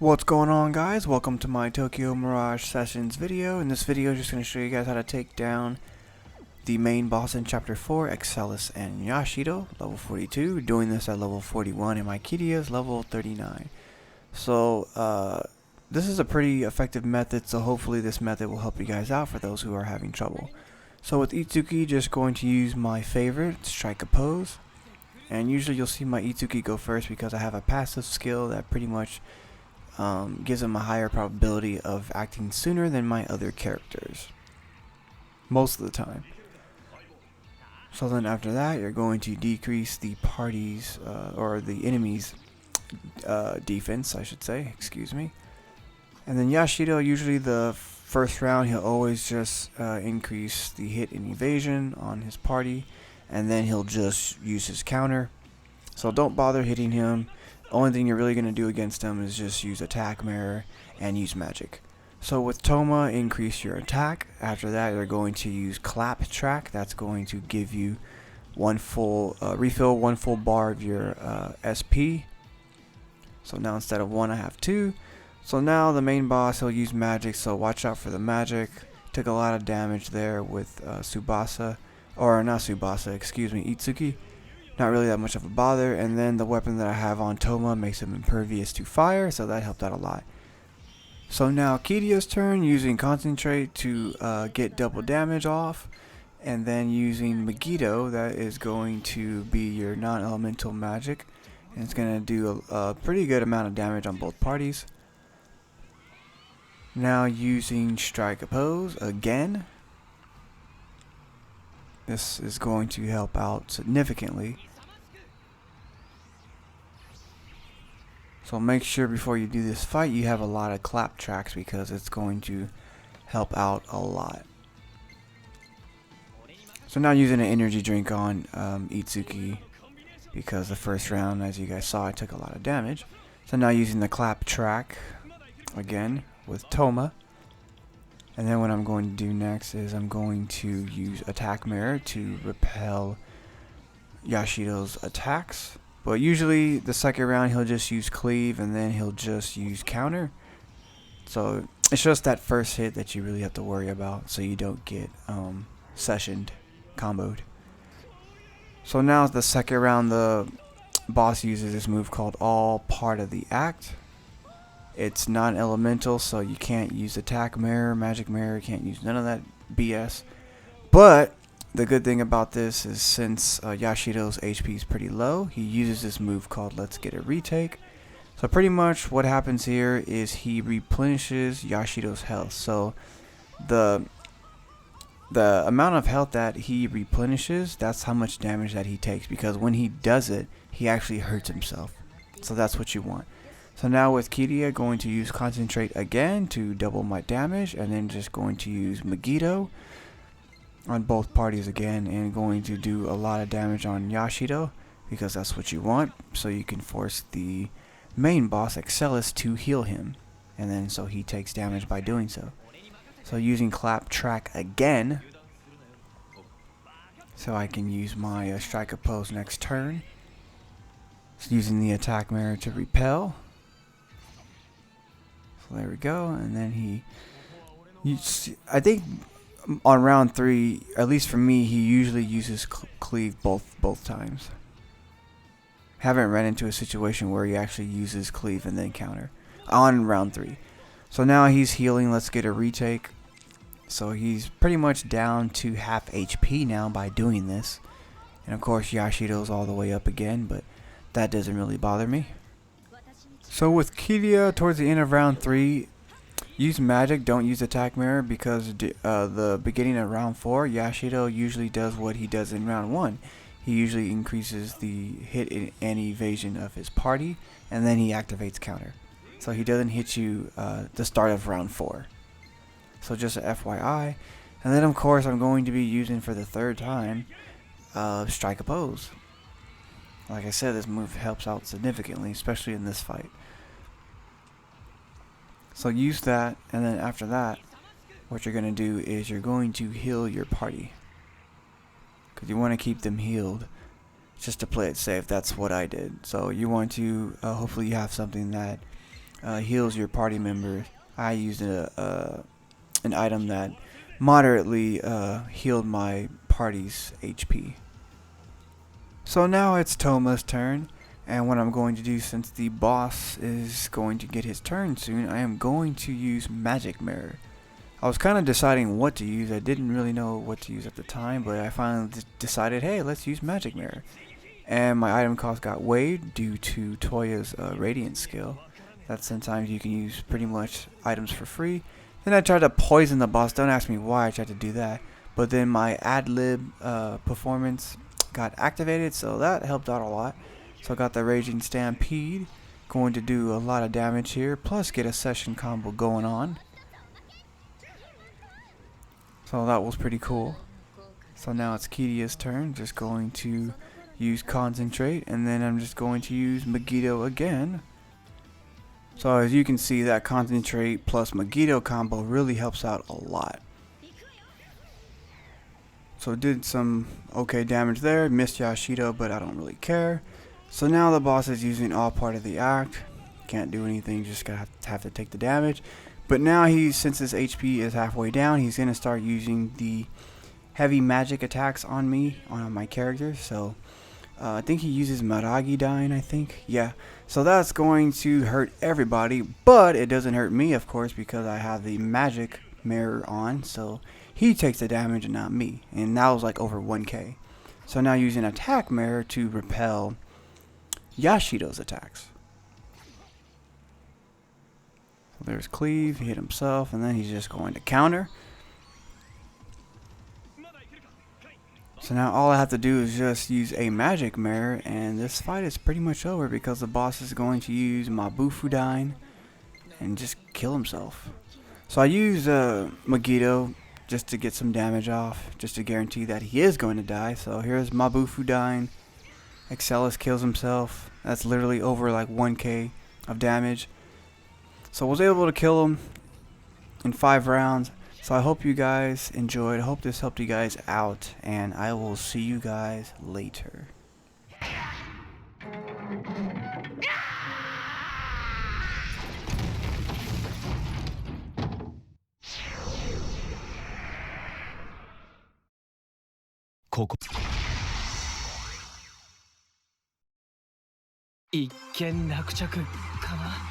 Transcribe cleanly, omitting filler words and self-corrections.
What's going on, guys? Welcome to my Tokyo Mirage Sessions video. In this video, I'm just going to show you guys how to take down the main boss in Chapter 4, Excellus and Yashido, level 42. Doing this at level 41, and my Kiria is level 39. So, this is a pretty effective method, so hopefully this method will help you guys out for those who are having trouble. So with Itsuki, just going to use my favorite, Strike a Pose. And usually you'll see my Itsuki go first because I have a passive skill that pretty much gives them a higher probability of acting sooner than my other characters. Most of the time. So then after that, you're going to decrease the party's, or the enemy's defense, I should say, excuse me. And then Yashido, usually the first round, he'll always just increase the hit and evasion on his party. And then he'll just use his counter. So don't bother hitting him. Only thing you're really going to do against him is just use attack mirror and use magic. So with Toma, increase your attack. After that, you're going to use clap track. That's going to give you refill one full bar of your SP. So now instead of 1, I have 2. So now the main boss, he'll use magic, so watch out for the magic. Took a lot of damage there with Tsubasa, or not Tsubasa, excuse me, Itsuki. Not really that much of a bother, and then the weapon that I have on Toma makes him impervious to fire, so that helped out a lot. So now Kiria's turn, using Concentrate to get double damage off, and then using Megiddo, that is going to be your non-elemental magic, and it's going to do a pretty good amount of damage on both parties. Now using Strike a Pose again. This is going to help out significantly. So make sure before you do this fight you have a lot of clap tracks because it's going to help out a lot. So now using an energy drink on Itsuki because the first round, as you guys saw, I took a lot of damage. So now using the clap track again with Toma. And then what I'm going to do next is I'm going to use attack mirror to repel Yashido's attacks. But usually the second round he'll just use cleave and then he'll just use counter. So it's just that first hit that you really have to worry about so you don't get sessioned, comboed. So now the second round the boss uses this move called all part of the act. It's non-elemental, so you can't use attack mirror, magic mirror, can't use none of that BS. But the good thing about this is since Yashido's HP is pretty low, he uses this move called Let's Get a Retake. So pretty much what happens here is he replenishes Yashido's health. So the amount of health that he replenishes, that's how much damage that he takes, because when he does it, he actually hurts himself. So that's what you want. So now with Kiria, going to use Concentrate again to double my damage, and then just going to use Megiddo on both parties again, and going to do a lot of damage on Yashido because that's what you want, so you can force the main boss Excellus to heal him, and then so he takes damage by doing so. So using clap track again, so I can use my Strike a Pose next turn. So using the attack mirror to repel. There we go, and then I think on round 3, at least for me, he usually uses cleave both times. Haven't run into a situation where he actually uses cleave and then counter on round 3. So now he's healing. Let's get a retake. So he's pretty much down to half HP now by doing this, and of course Yashido's all the way up again, but that doesn't really bother me. So with Kiria, towards the end of round 3, use magic, don't use attack mirror, because the beginning of round 4, Yashido usually does what he does in round 1. He usually increases the hit and evasion of his party, and then he activates counter. So he doesn't hit you the start of round 4. So just a FYI. And then of course I'm going to be using for the third time Strike a Pose. Like I said, this move helps out significantly, especially in this fight. So use that, and then after that, what you're going to do is you're going to heal your party. Because you want to keep them healed. just to play it safe. That's what I did. So you want to hopefully you have something that heals your party members. I used an item that moderately healed my party's HP. So now it's Toma's turn, and what I'm going to do, since the boss is going to get his turn soon, I am going to use Magic Mirror. I was kind of deciding what to use. I didn't really know what to use at the time, but I finally decided, hey, let's use Magic Mirror. And my item cost got waived due to Toya's Radiant skill. That sometimes you can use pretty much items for free. Then I tried to poison the boss. Don't ask me why I tried to do that. But then my ad-lib performance got activated, so that helped out a lot. So I got the Raging Stampede. Going to do a lot of damage here, plus get a session combo going on. So that was pretty cool. So now it's Kedia's turn. Just going to use Concentrate, and then I'm just going to use Megiddo again. So as you can see, that Concentrate plus Megiddo combo really helps out a lot. So did some okay damage there, missed Yashido, but I don't really care. So now the boss is using all part of the act. Can't do anything, just gotta have to take the damage. But now since his HP is halfway down, he's gonna start using the heavy magic attacks on me, on my character. So I think he uses Mirage Dyne, I think. Yeah. So that's going to hurt everybody, but it doesn't hurt me, of course, because I have the magic mirror on. So he takes the damage and not me. And that was like over 1k. So now using attack mirror to repel Yashido's attacks. So there's Cleave, he hit himself, and then he's just going to counter. So now all I have to do is just use a magic mirror, and this fight is pretty much over because the boss is going to use Mabufu Dyne and just kill himself. So I use Megiddo just to get some damage off, just to guarantee that he is going to die. So here's Mabufu Dyne. Excellus kills himself. That's literally over like 1k of damage. So I was able to kill him in 5 rounds. So I hope you guys enjoyed. I hope this helped you guys out, and I will see you guys later. Ikken 落着かな。